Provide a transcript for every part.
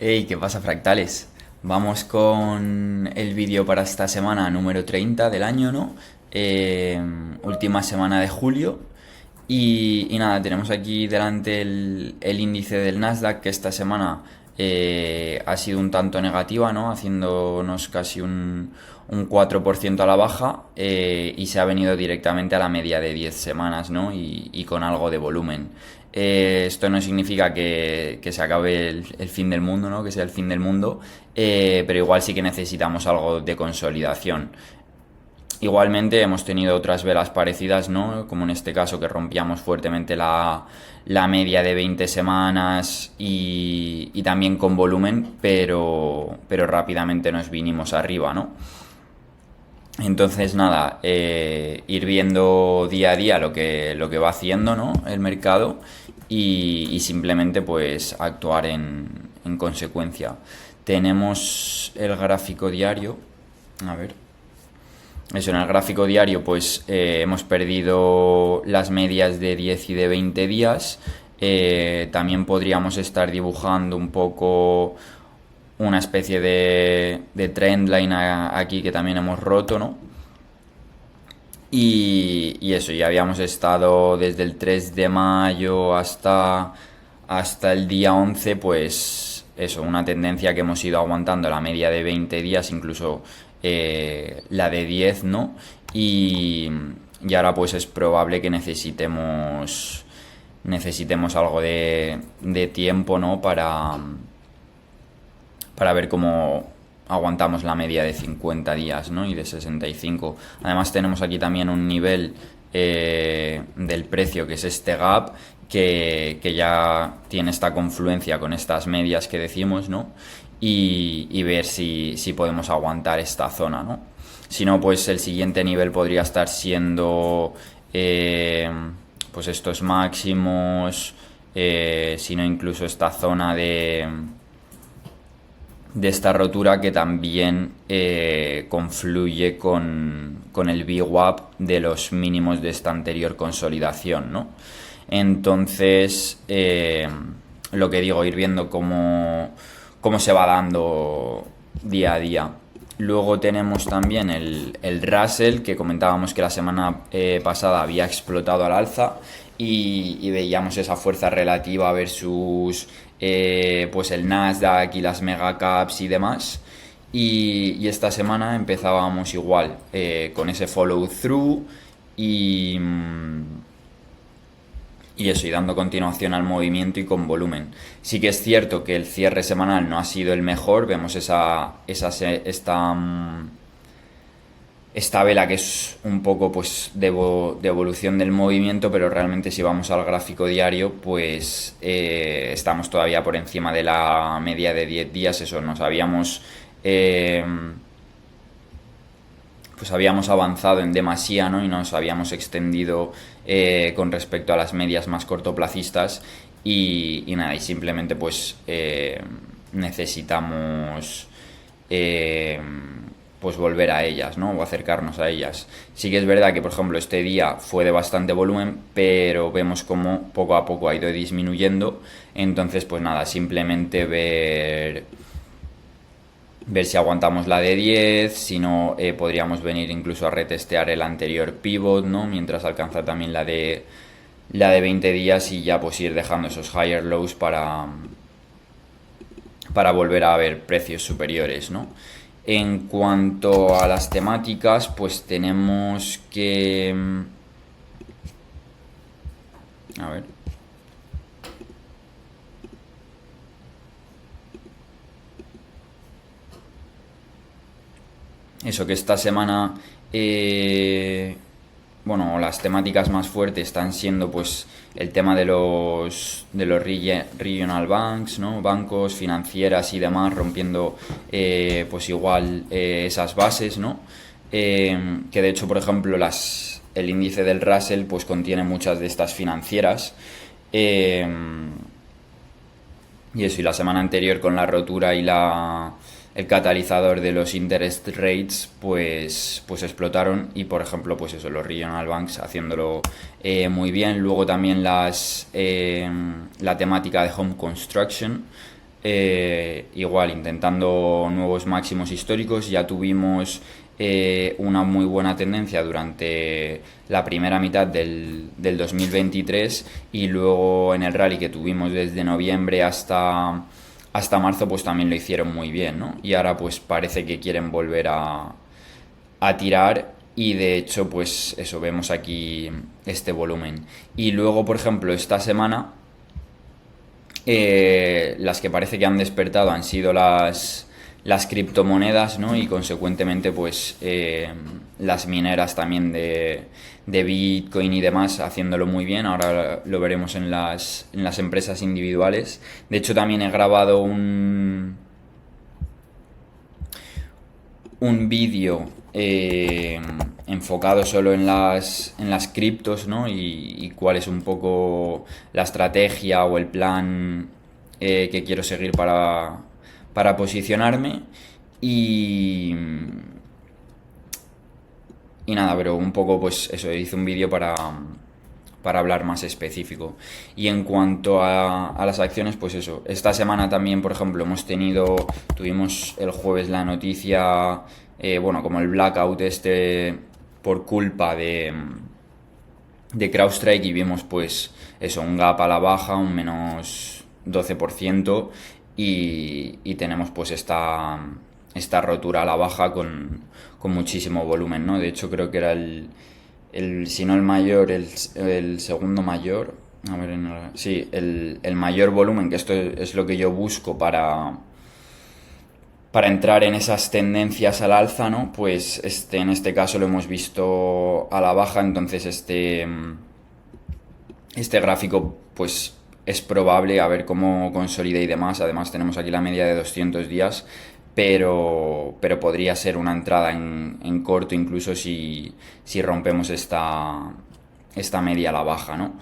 Hey, ¿qué pasa, fractales? Vamos con el vídeo para esta semana número 30 del año, ¿no? Última semana de julio. Y nada, tenemos aquí delante el índice del Nasdaq que esta semana ha sido un tanto negativa, ¿no? Haciéndonos casi un 4% a la baja y se ha venido directamente a la media de 10 semanas, ¿no? Y con algo de volumen. Esto no significa que se acabe el fin del mundo, ¿no? Que sea el fin del mundo, pero igual sí que necesitamos algo de consolidación. Igualmente hemos tenido otras velas parecidas, ¿no? Como en este caso que rompíamos fuertemente la media de 20 semanas y también con volumen, pero rápidamente nos vinimos arriba, ¿no? Entonces, nada, ir viendo día a día lo que va haciendo, ¿no? El mercado y simplemente pues actuar en consecuencia. Tenemos el gráfico diario. A ver. Eso, en el gráfico diario pues hemos perdido las medias de 10 y de 20 días. También podríamos estar dibujando un poco una especie de trendline aquí que también hemos roto, ¿no? Y eso, ya habíamos estado desde el 3 de mayo hasta el día 11, pues eso, una tendencia que hemos ido aguantando la media de 20 días, incluso la de 10, ¿no? Y ahora pues es probable que necesitemos algo de tiempo, ¿no? Para ver cómo aguantamos la media de 50 días, ¿no? Y de 65. Además tenemos aquí también un nivel del precio que es este gap que ya tiene esta confluencia con estas medias que decimos, ¿no? Y ver si podemos aguantar esta zona, ¿no? Si no, pues el siguiente nivel podría estar siendo pues estos máximos, si no incluso esta zona de esta rotura que también confluye con el VWAP de los mínimos de esta anterior consolidación, ¿no? Entonces, lo que digo, ir viendo cómo se va dando día a día. Luego tenemos también el Russell, que comentábamos que la semana pasada había explotado al alza y veíamos esa fuerza relativa versus pues el Nasdaq y las megacaps y demás. Y esta semana empezábamos igual, con ese follow through y, y eso, y dando continuación al movimiento y con volumen. Sí que es cierto que el cierre semanal no ha sido el mejor, vemos esta vela que es un poco pues de evolución del movimiento, pero realmente si vamos al gráfico diario pues estamos todavía por encima de la media de 10 días. Eso, nos habíamos pues habíamos avanzado en demasía, ¿no? Y nos habíamos extendido con respecto a las medias más cortoplacistas y nada, y simplemente pues necesitamos pues volver a ellas, ¿no? O acercarnos a ellas. Sí que es verdad que, por ejemplo, este día fue de bastante volumen, pero vemos como poco a poco ha ido disminuyendo. Entonces, pues nada, simplemente ver si aguantamos la de 10, si no podríamos venir incluso a retestear el anterior pivot, ¿no? Mientras alcanza también la de 20 días y ya pues ir dejando esos higher lows para volver a ver precios superiores, ¿no? En cuanto a las temáticas, pues tenemos que... A ver. Eso, que esta semana bueno, las temáticas más fuertes están siendo pues el tema de los regional banks, ¿no? Bancos, financieras y demás, rompiendo pues igual esas bases, ¿no? Que de hecho, por ejemplo, el índice del Russell pues contiene muchas de estas financieras. Y eso, y la semana anterior con la rotura y el catalizador de los interest rates pues explotaron y por ejemplo pues eso, los regional banks haciéndolo muy bien. Luego también la temática de home construction, igual intentando nuevos máximos históricos. Ya tuvimos una muy buena tendencia durante la primera mitad del 2023, y luego en el rally que tuvimos desde noviembre hasta marzo pues también lo hicieron muy bien, ¿no? Y ahora pues parece que quieren volver a tirar, y de hecho pues eso, vemos aquí este volumen. Y luego, por ejemplo, esta semana las que parece que han despertado han sido las criptomonedas, ¿no? Y consecuentemente pues las mineras también de Bitcoin y demás haciéndolo muy bien. Ahora lo veremos en las empresas individuales. De hecho, también he grabado un vídeo enfocado solo en las criptos, ¿no? Y cuál es un poco la estrategia o el plan que quiero seguir para posicionarme. Y nada, pero un poco pues eso, hice un vídeo para hablar más específico. Y en cuanto a las acciones, pues eso, esta semana también, por ejemplo, tuvimos el jueves la noticia, bueno, como el blackout por culpa de CrowdStrike, y vimos pues eso, un gap a la baja, un menos 12%, y tenemos pues esta rotura a la baja con muchísimo volumen, ¿no? De hecho creo que era si no el mayor, el segundo mayor. A ver, sí, el mayor volumen, que esto es lo que yo busco para entrar en esas tendencias al alza, ¿no? Pues en este caso lo hemos visto a la baja, entonces este gráfico pues es probable a ver cómo consolida y demás. Además tenemos aquí la media de 200 días, pero podría ser una entrada en corto, incluso si rompemos esta media a la baja, ¿no?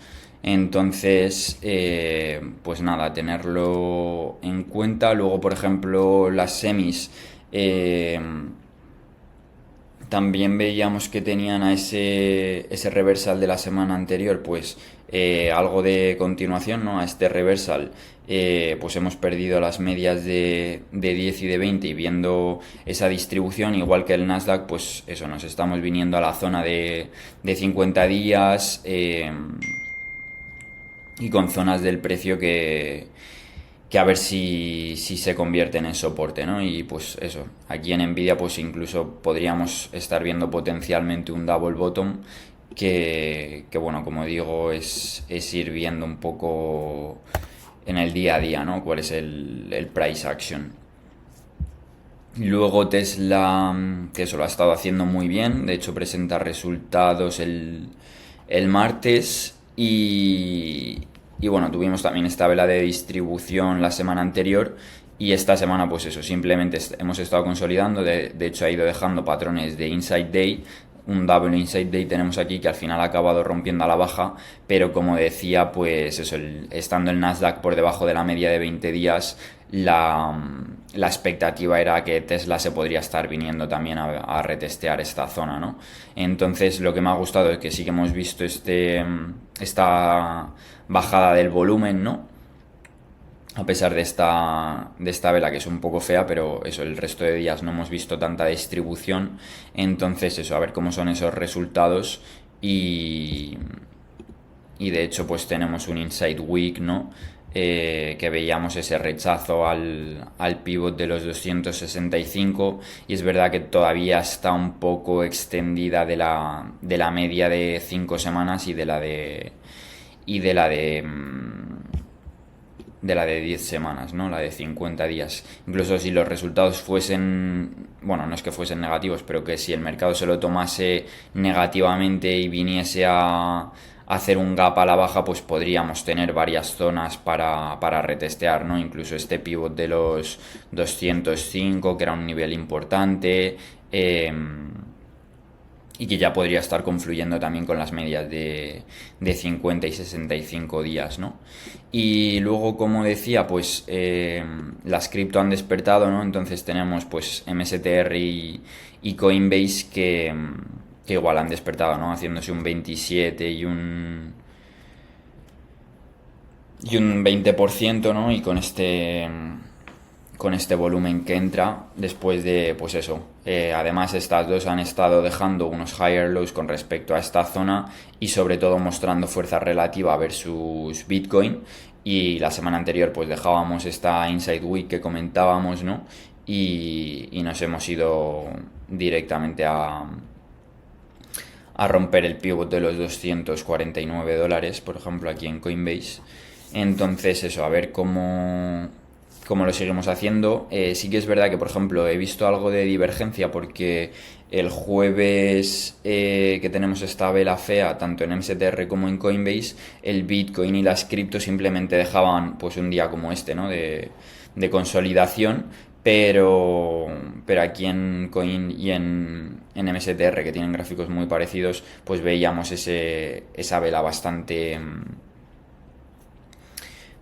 Entonces, pues nada, tenerlo en cuenta. Luego, por ejemplo, las semis, también veíamos que tenían a ese reversal de la semana anterior, pues algo de continuación, ¿no? A este reversal, pues hemos perdido las medias de 10 y de 20, y viendo esa distribución, igual que el Nasdaq, pues eso, nos estamos viniendo a la zona de 50 días, y con zonas del precio que a ver si se convierten en soporte, ¿no? Y pues eso, aquí en Nvidia pues incluso podríamos estar viendo potencialmente un double bottom, que bueno, como digo, es ir viendo un poco en el día a día, ¿no? Cuál es el price action. Luego Tesla, que eso lo ha estado haciendo muy bien, de hecho presenta resultados el martes, y bueno, tuvimos también esta vela de distribución la semana anterior, y esta semana pues eso, simplemente hemos estado consolidando, de hecho ha ido dejando patrones de inside day, un double inside day tenemos aquí que al final ha acabado rompiendo a la baja, pero como decía, pues eso, estando el Nasdaq por debajo de la media de 20 días, la expectativa era que Tesla se podría estar viniendo también a retestear esta zona, ¿no? Entonces lo que me ha gustado es que sí que hemos visto esta bajada del volumen, ¿no? A pesar de esta vela que es un poco fea, pero eso, el resto de días no hemos visto tanta distribución. Entonces eso, a ver cómo son esos resultados, y de hecho pues tenemos un inside week, ¿no? Que veíamos ese rechazo al pivot de los 265, y es verdad que todavía está un poco extendida de la media de 5 semanas y de la de 10 semanas, ¿no? La de 50 días. Incluso si los resultados fuesen, bueno, no es que fuesen negativos, pero que si el mercado se lo tomase negativamente y viniese a hacer un gap a la baja, pues podríamos tener varias zonas para retestear, ¿no? Incluso este pivot de los 205, que era un nivel importante, y que ya podría estar confluyendo también con las medias de 50 y 65 días, ¿no? Y luego, como decía, pues las cripto han despertado, ¿no? Entonces tenemos pues MSTR y Coinbase que igual han despertado, ¿no? Haciéndose un 27 y un 20%, ¿no? Y con este con este volumen que entra después de, pues eso. Además, estas dos han estado dejando unos higher lows con respecto a esta zona y sobre todo mostrando fuerza relativa versus Bitcoin. Y la semana anterior pues dejábamos esta Inside Week que comentábamos, ¿no? Y nos hemos ido directamente a romper el pivot de los $249, por ejemplo, aquí en Coinbase. Entonces eso, a ver cómo lo seguimos haciendo. Sí que es verdad que, por ejemplo, he visto algo de divergencia porque el jueves que tenemos esta vela fea, tanto en MSTR como en Coinbase, el Bitcoin y las criptos simplemente dejaban pues un día como este, ¿no? De consolidación, pero aquí en Coin y en MSTR, que tienen gráficos muy parecidos, pues veíamos esa vela bastante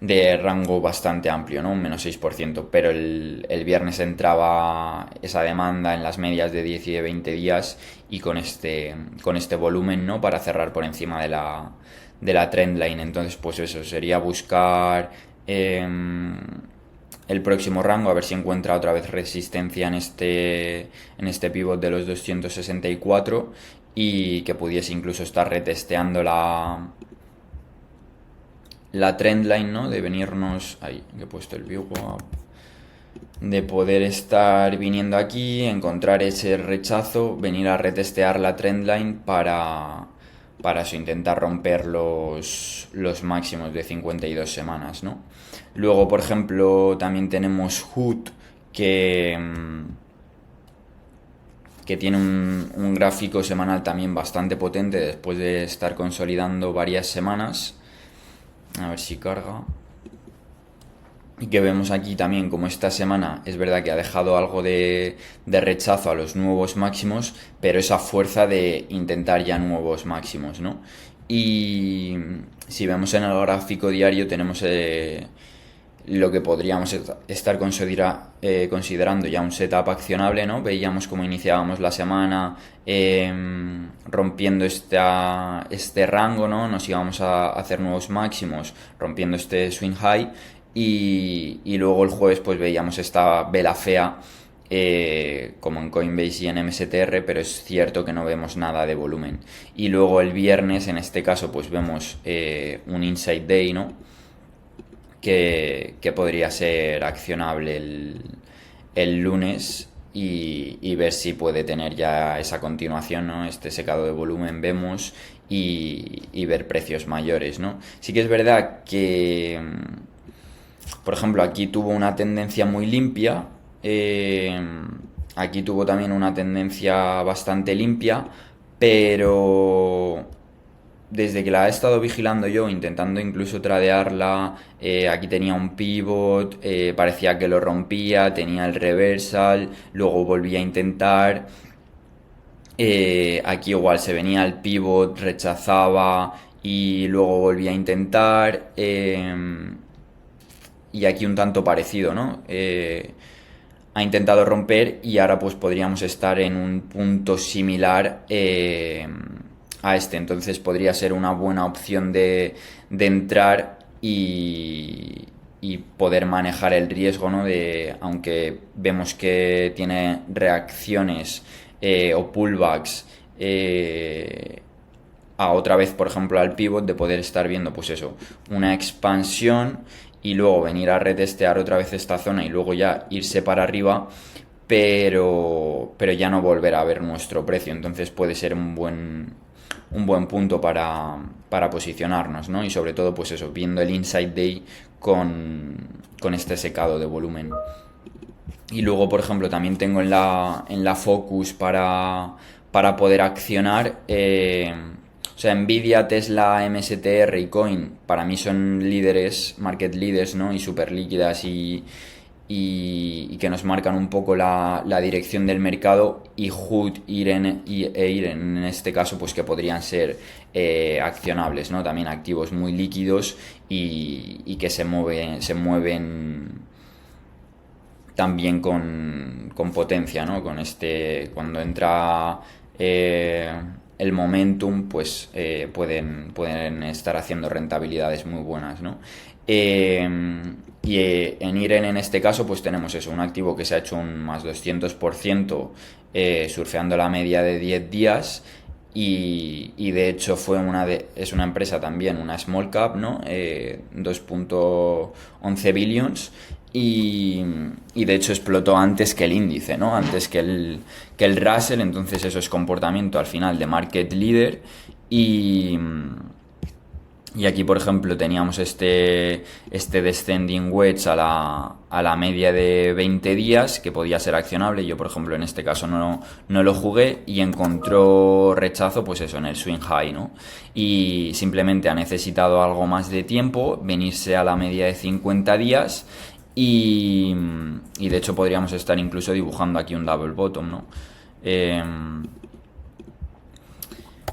de rango bastante amplio, ¿no? Un menos 6%, pero el viernes entraba esa demanda en las medias de 10 y de 20 días y con este volumen, ¿no? Para cerrar por encima de la trendline. Entonces, pues eso, sería buscar el próximo rango, a ver si encuentra otra vez resistencia en este pivot de los 264 y que pudiese incluso estar retesteando la trendline, ¿no? De venirnos... Ahí, que he puesto el VWAP. De poder estar viniendo aquí, encontrar ese rechazo, venir a retestear la trendline para eso, intentar romper los máximos de 52 semanas, ¿no? Luego, por ejemplo, también tenemos HOOD, que tiene un gráfico semanal también bastante potente después de estar consolidando varias semanas. A ver si carga. Y que vemos aquí también como esta semana es verdad que ha dejado algo de rechazo a los nuevos máximos, pero esa fuerza de intentar ya nuevos máximos, ¿no? Y si vemos en el gráfico diario tenemos lo que podríamos estar considerando ya un setup accionable, ¿no? Veíamos cómo iniciábamos la semana rompiendo este rango, ¿no? Nos íbamos a hacer nuevos máximos, rompiendo este swing high y luego el jueves pues veíamos esta vela fea como en Coinbase y en MSTR, pero es cierto que no vemos nada de volumen. Y luego el viernes, en este caso, pues vemos un Inside Day, ¿no? Que podría ser accionable el lunes y ver si puede tener ya esa continuación, ¿no? Este secado de volumen vemos y ver precios mayores, ¿no? Sí que es verdad que, por ejemplo, aquí tuvo una tendencia muy limpia, aquí tuvo también una tendencia bastante limpia, pero desde que la he estado vigilando yo, intentando incluso tradearla, aquí tenía un pivot, parecía que lo rompía, tenía el reversal, luego volvía a intentar, aquí igual se venía el pivot, rechazaba y luego volvía a intentar, y aquí un tanto parecido, ¿no? Ha intentado romper y ahora pues podríamos estar en un punto similar a este, entonces podría ser una buena opción de entrar y poder manejar el riesgo, ¿no? Aunque vemos que tiene reacciones o pullbacks a otra vez, por ejemplo, al pivot, de poder estar viendo pues eso, una expansión y luego venir a retestear otra vez esta zona y luego ya irse para arriba, pero ya no volver a ver nuestro precio. Entonces puede ser un buen punto para posicionarnos, ¿no? Y sobre todo, pues eso, viendo el Inside Day con este secado de volumen. Y luego, por ejemplo, también tengo en la Focus para poder accionar. O sea, Nvidia, Tesla, MSTR y Coin para mí son líderes, market leaders, ¿no? Y súper líquidas y que nos marcan un poco la dirección del mercado, y HOOD e IREN en este caso pues que podrían ser accionables, ¿no? También activos muy líquidos y que se mueven también con potencia, ¿no? Cuando entra el momentum, pues pueden estar haciendo rentabilidades muy buenas, ¿no? En IREN en este caso pues tenemos eso, un activo que se ha hecho un más 200% surfeando la media de 10 días y de hecho es una empresa también, una small cap, ¿no? 2.11 billions y de hecho explotó antes que el índice, ¿no? Antes que el Russell, entonces eso es comportamiento al final de market leader y aquí, por ejemplo, teníamos este descending wedge a la media de 20 días que podía ser accionable. Yo, por ejemplo, en este caso no lo jugué y encontró rechazo, pues eso, en el swing high, ¿no? Y simplemente ha necesitado algo más de tiempo, venirse a la media de 50 días y de hecho podríamos estar incluso dibujando aquí un double bottom, ¿no?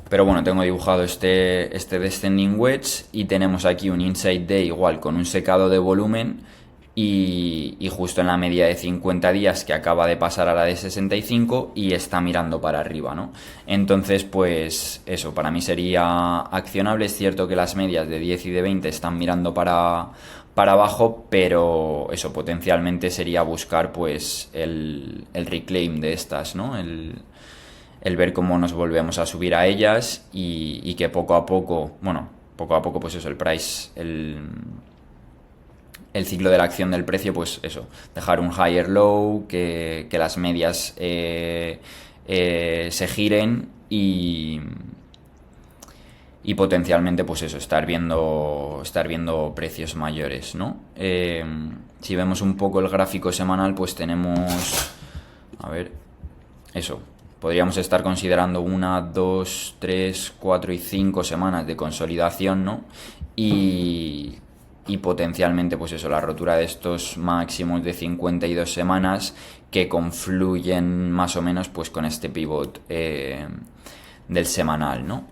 Pero bueno, tengo dibujado este descending wedge y tenemos aquí un inside day igual con un secado de volumen y justo en la media de 50 días que acaba de pasar a la de 65 y está mirando para arriba, ¿no? Entonces, pues eso, para mí sería accionable. Es cierto que las medias de 10 y de 20 están mirando para abajo, pero eso potencialmente sería buscar pues el reclaim de estas, ¿no? El ver cómo nos volvemos a subir a ellas y que poco a poco pues eso, el price, el ciclo de la acción del precio, pues eso, dejar un higher low, que las medias se giren y potencialmente pues eso, estar viendo precios mayores, ¿no? Si vemos un poco el gráfico semanal, pues tenemos, a ver, eso, podríamos estar considerando 1, 2, 3, 4 y 5 semanas de consolidación, ¿no? Y potencialmente, pues eso, la rotura de estos máximos de 52 semanas que confluyen más o menos pues con este pivot del semanal, ¿no?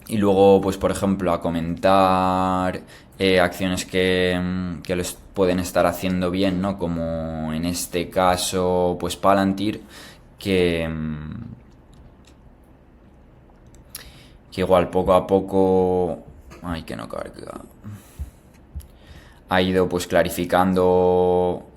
Y luego, pues por ejemplo, a comentar acciones que les pueden estar haciendo bien, ¿no? Como en este caso, pues Palantir, que igual poco a poco... Ay, que no carga. Ha ido pues clarificando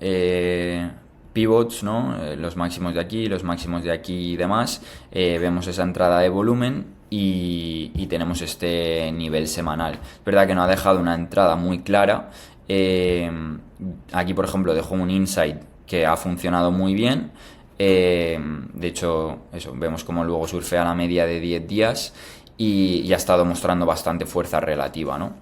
pivots, ¿no? Los máximos de aquí, los máximos de aquí y demás. Vemos esa entrada de volumen y tenemos este nivel semanal. Es verdad que no ha dejado una entrada muy clara. Aquí, por ejemplo, dejó un insight que ha funcionado muy bien. De hecho, eso, vemos como luego surfea la media de 10 días y ha estado mostrando bastante fuerza relativa, ¿no?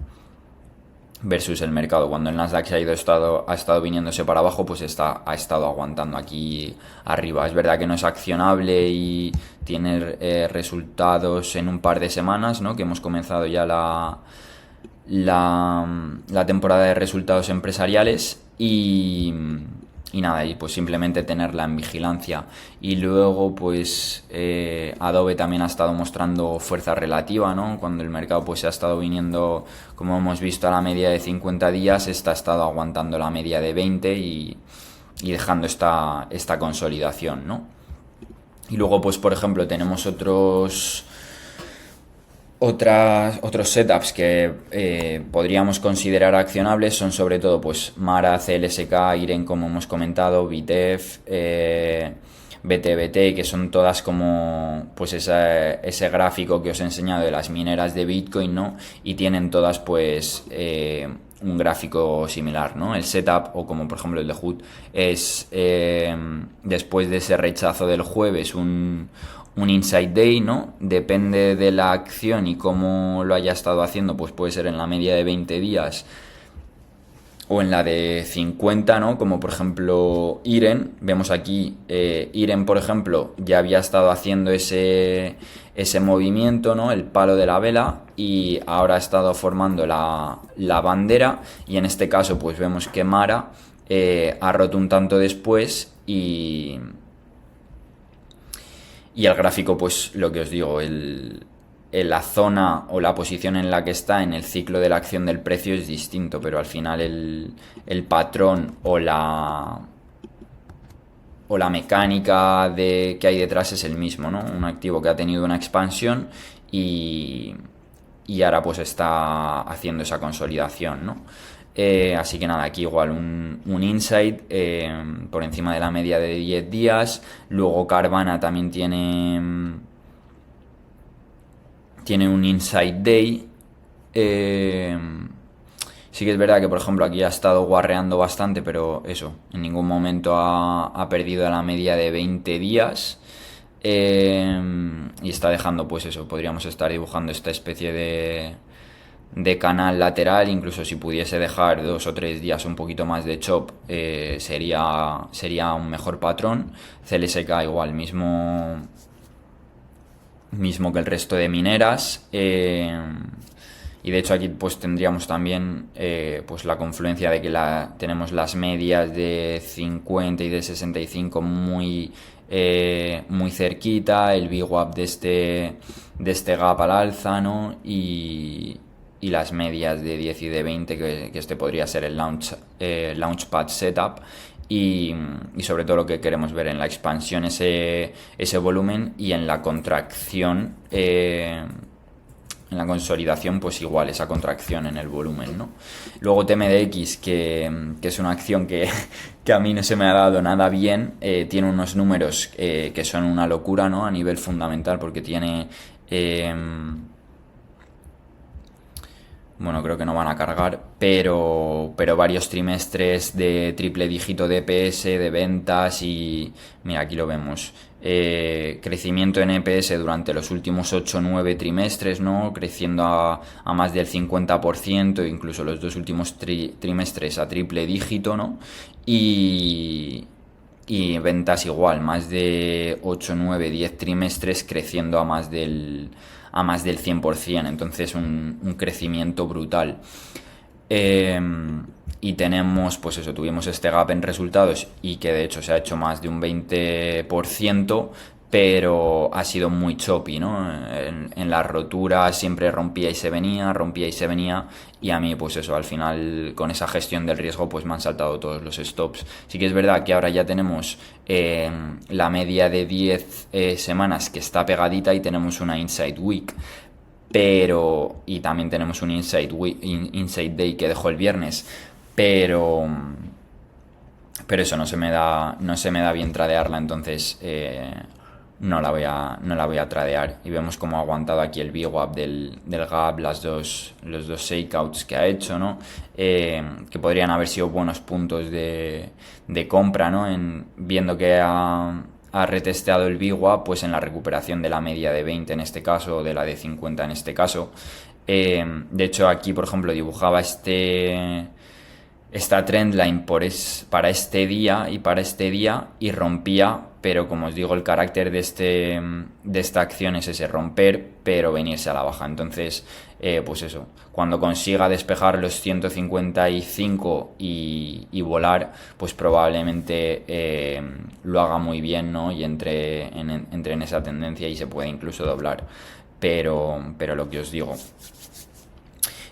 Versus el mercado. Cuando el Nasdaq ha estado viniéndose para abajo, pues ha estado aguantando aquí arriba. Es verdad que no es accionable y tiene resultados en un par de semanas, ¿no? Que hemos comenzado ya la temporada de resultados empresariales y nada, y pues simplemente tenerla en vigilancia. Y luego pues Adobe también ha estado mostrando fuerza relativa, ¿no? Cuando el mercado pues se ha estado viniendo, como hemos visto, a la media de 50 días, ha estado aguantando la media de 20 y dejando esta consolidación, ¿no? Y luego pues por ejemplo tenemos otros setups que podríamos considerar accionables. Son sobre todo pues Mara, CLSK, IREN, como hemos comentado, BITEF, BTBT, que son todas como pues ese gráfico que os he enseñado de las mineras de Bitcoin, ¿no? Y tienen todas pues un gráfico similar, ¿no? El setup, o como por ejemplo el de HUD, es después de ese rechazo del jueves un inside day, ¿no? Depende de la acción y cómo lo haya estado haciendo, pues puede ser en la media de 20 días o en la de 50, ¿no? Como por ejemplo IREN. Vemos aquí IREN, por ejemplo, ya había estado haciendo ese movimiento, ¿no? El palo de la vela, y ahora ha estado formando la bandera, y en este caso pues vemos que Mara ha roto un tanto después y el gráfico, pues lo que os digo, la zona o la posición en la que está en el ciclo de la acción del precio es distinto, pero al final el patrón o la mecánica que hay detrás es el mismo, ¿no? Un activo que ha tenido una expansión y y ahora pues está haciendo esa consolidación, ¿no? Así que nada, aquí igual un insight por encima de la media de 10 días. Luego Carvana también tiene un insight day. Eh, sí que es verdad que, por ejemplo, aquí ha estado guarreando bastante, pero eso, en ningún momento ha perdido la media de 20 días. Y está dejando, pues eso, podríamos estar dibujando esta especie de canal lateral. Incluso si pudiese dejar 2 o 3 días un poquito más de chop, sería un mejor patrón. CLSK igual, mismo que el resto de mineras. Y de hecho aquí pues tendríamos también pues la confluencia de que tenemos las medias de 50 y de 65 muy cerquita, el VWAP de este gap al alza, ¿no? Y las medias de 10 y de 20, que este podría ser el Launchpad Setup. Y sobre todo lo que queremos ver en la expansión, ese volumen, y en la contracción, en la consolidación, pues igual esa contracción en el volumen, ¿no? Luego TMDX, que es una acción que a mí no se me ha dado nada bien, tiene unos números que son una locura, ¿no? A nivel fundamental, porque tiene... bueno, creo que no van a cargar, pero varios trimestres de triple dígito de EPS, de ventas, y mira, aquí lo vemos. Crecimiento en EPS durante los últimos 8 o 9 trimestres, ¿no? Creciendo a más del 50%, incluso los 2 últimos trimestres a triple dígito, ¿no? Y ventas igual, más de 8, 9, 10 trimestres creciendo a más del 100%, entonces un crecimiento brutal. Y tenemos, pues eso, tuvimos este gap en resultados, y que de hecho se ha hecho más de un 20%, pero ha sido muy choppy, ¿no? En la rotura siempre rompía y se venía, y a mí pues eso, al final con esa gestión del riesgo pues me han saltado todos los stops. Sí que es verdad que ahora ya tenemos la media de 10 semanas que está pegadita, y tenemos una Inside Week, y también tenemos un Inside Day que dejó el viernes, pero eso no se me da bien tradearla, entonces no la voy a tradear. Y vemos cómo ha aguantado aquí el VWAP del gap, los dos shakeouts que ha hecho, ¿no? Que podrían haber sido buenos puntos de compra, ¿no? Viendo que ha retesteado el VWAP, pues en la recuperación de la media de 20 en este caso, o de la de 50 en este caso. De hecho aquí, por ejemplo, dibujaba esta trendline para este día y rompía, pero como os digo, el carácter de esta acción es ese: romper pero venirse a la baja. Entonces pues eso, cuando consiga despejar los 155 y volar, pues probablemente lo haga muy bien, ¿no? Y entre en esa tendencia, y se puede incluso doblar, pero lo que os digo.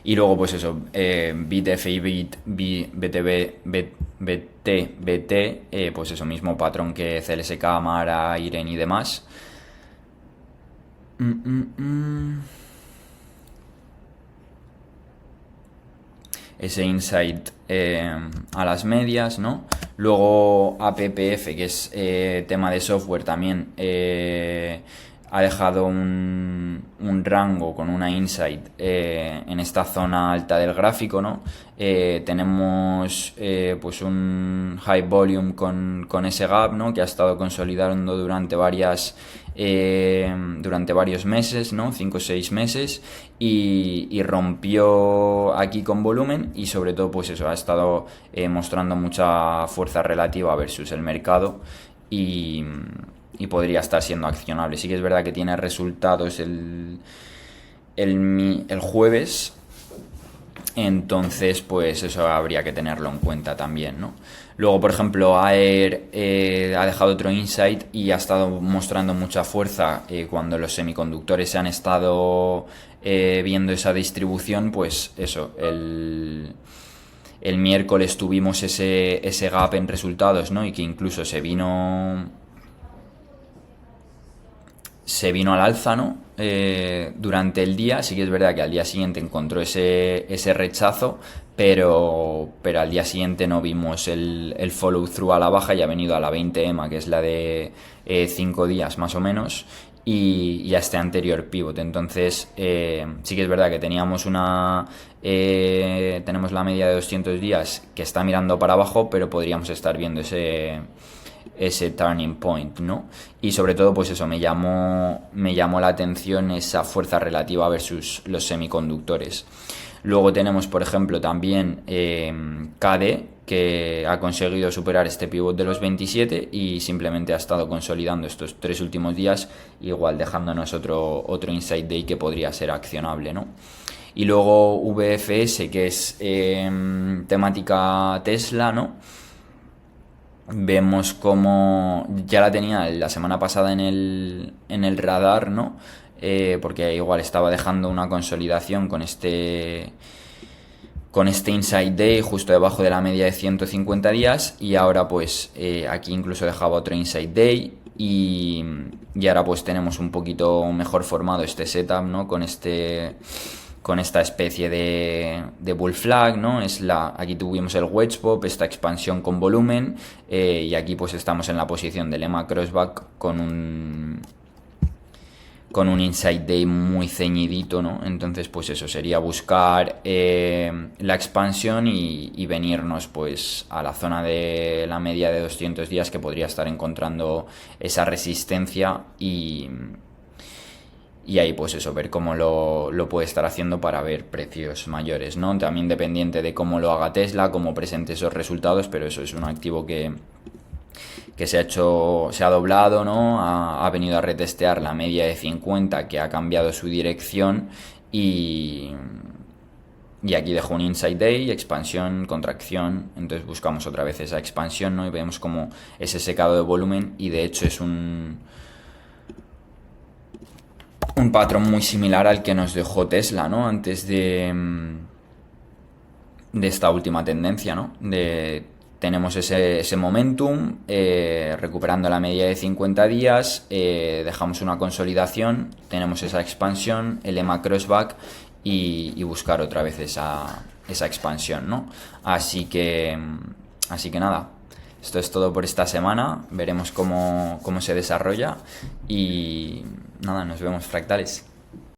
Y luego pues eso, BTF y BT, pues eso, mismo patrón que CLSK, Mara, Iren y demás. Ese insight a las medias, ¿no? Luego APPF, que es tema de software también, ha dejado un rango con una insight en esta zona alta del gráfico, ¿no? Tenemos pues un high volume con ese gap, ¿no? Que ha estado consolidando durante varios meses, ¿no? 5 o 6 meses, y rompió aquí con volumen, y sobre todo pues eso, ha estado mostrando mucha fuerza relativa versus el mercado, y podría estar siendo accionable. Sí que es verdad que tiene resultados el jueves, entonces pues eso habría que tenerlo en cuenta también, ¿no? Luego, por ejemplo, Aer ha dejado otro insight y ha estado mostrando mucha fuerza cuando los semiconductores se han estado viendo esa distribución. Pues eso, el miércoles tuvimos ese gap en resultados, ¿no? Y que incluso se vino se vino al alza, ¿no? Durante el día, sí que es verdad que al día siguiente encontró ese rechazo, pero al día siguiente no vimos el follow through a la baja y ha venido a la 20 EMA, que es la de 5 días más o menos, y a este anterior pivot. Entonces, sí que es verdad que tenemos la media de 200 días que está mirando para abajo, pero podríamos estar viendo ese turning point, ¿no? Y sobre todo, pues eso, me llamó la atención esa fuerza relativa versus los semiconductores. Luego tenemos, por ejemplo, también KD, que ha conseguido superar este pivot de los 27 y simplemente ha estado consolidando estos 3 últimos días, igual dejándonos otro inside day que podría ser accionable, ¿no? Y luego VFS, que es temática Tesla, ¿no? Vemos como ya la tenía la semana pasada en el radar, ¿no? Porque igual estaba dejando una consolidación con este inside day justo debajo de la media de 150 días, y ahora pues aquí incluso dejaba otro inside day, y ahora pues tenemos un poquito mejor formado este setup, ¿no? Con esta especie de bull flag, ¿no? Aquí tuvimos el wedge pop, esta expansión con volumen, y aquí pues estamos en la posición del EMA crossback con un inside day muy ceñidito, ¿no? Entonces pues eso sería buscar la expansión y venirnos pues a la zona de la media de 200 días, que podría estar encontrando esa resistencia, y ahí pues eso, ver cómo lo puede estar haciendo para ver precios mayores, ¿no? También dependiente de cómo lo haga Tesla, cómo presente esos resultados, pero eso es un activo que se ha doblado, ¿no? Ha venido a retestear la media de 50, que ha cambiado su dirección, y aquí dejó un inside day, expansión, contracción. Entonces buscamos otra vez esa expansión, ¿no? Y vemos como ese secado de volumen, y de hecho es un patrón muy similar al que nos dejó Tesla, ¿no? Antes de esta última tendencia, ¿no? Tenemos ese momentum, recuperando la media de 50 días, dejamos una consolidación, tenemos esa expansión, el EMA crossback, y buscar otra vez esa expansión, ¿no? Así que nada, esto es todo por esta semana. Veremos cómo se desarrolla, y nada, nos vemos, fractales.